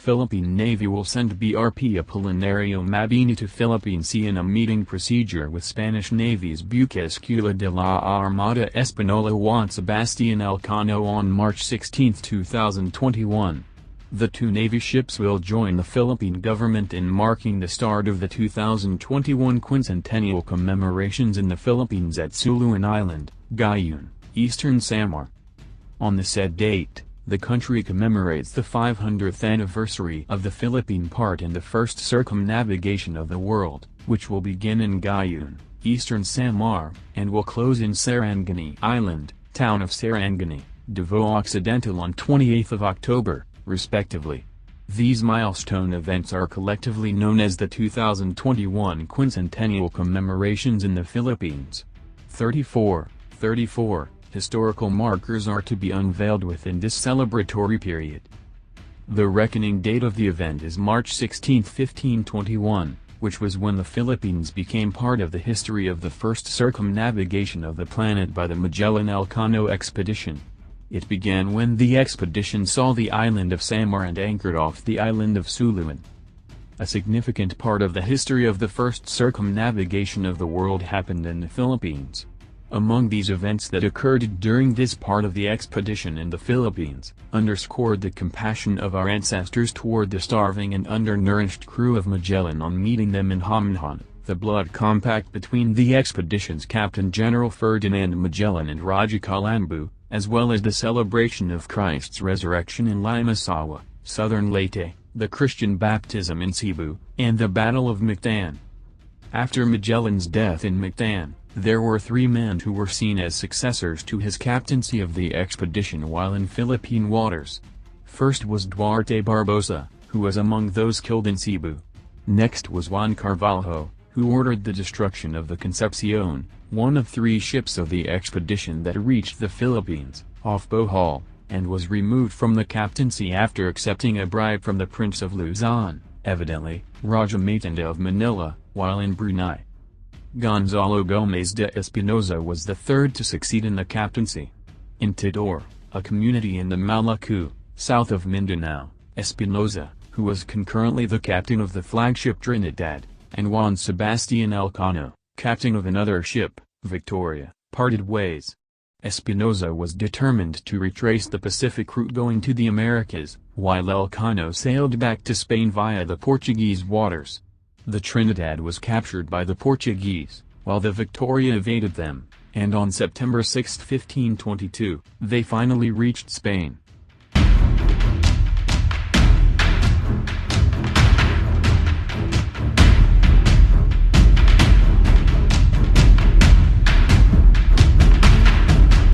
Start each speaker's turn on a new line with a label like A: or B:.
A: Philippine Navy will send BRP Apolinario Mabini to Philippine Sea in a meeting procedure with Spanish Navy's Buque Escuela de la Armada Española Juan Sebastián Elcano on March 16, 2021. The two Navy ships will join the Philippine government in marking the start of the 2021 Quincentennial Commemorations in the Philippines at Suluan Island, Guiuan, eastern Samar. On the said date, the country commemorates the 500th anniversary of the Philippine part in the first circumnavigation of the world, which will begin in Guiuan, eastern Samar, and will close in Sarangani Island, town of Sarangani, Davao Occidental on 28 October, respectively. These milestone events are collectively known as the 2021 Quincentennial Commemorations in the Philippines. 34 historical markers are to be unveiled within this celebratory period. The reckoning date of the event is March 16, 1521, which was when the Philippines became part of the history of the first circumnavigation of the planet by the Magellan-Elcano expedition. It began when the expedition saw the island of Samar and anchored off the island of Suluan. A significant part of the history of the first circumnavigation of the world happened in the Philippines. Among these events that occurred during this part of the expedition in the Philippines, underscored the compassion of our ancestors toward the starving and undernourished crew of Magellan on meeting them in Hominhan, the blood compact between the expedition's Captain General Ferdinand Magellan and Raja Calambu, as well as the celebration of Christ's resurrection in Limasawa, southern Leyte, the Christian baptism in Cebu, and the Battle of Mactan. After Magellan's death in Mactan, there were three men who were seen as successors to his captaincy of the expedition while in Philippine waters. First was Duarte Barbosa, who was among those killed in Cebu. Next was Juan Carvalho, who ordered the destruction of the Concepcion, one of three ships of the expedition that reached the Philippines, off Bohol, and was removed from the captaincy after accepting a bribe from the Prince of Luzon, evidently, Raja Matanda of Manila, while in Brunei. Gonzalo Gomez de Espinosa was the third to succeed in the captaincy. In Tidor, a community in the Maluku, south of Mindanao, Espinosa, who was concurrently the captain of the flagship Trinidad, and Juan Sebastián Elcano, captain of another ship, Victoria, parted ways. Espinosa was determined to retrace the Pacific route going to the Americas, while Elcano sailed back to Spain via the Portuguese waters. The Trinidad was captured by the Portuguese, while the Victoria evaded them, and on September 6, 1522, they finally reached Spain.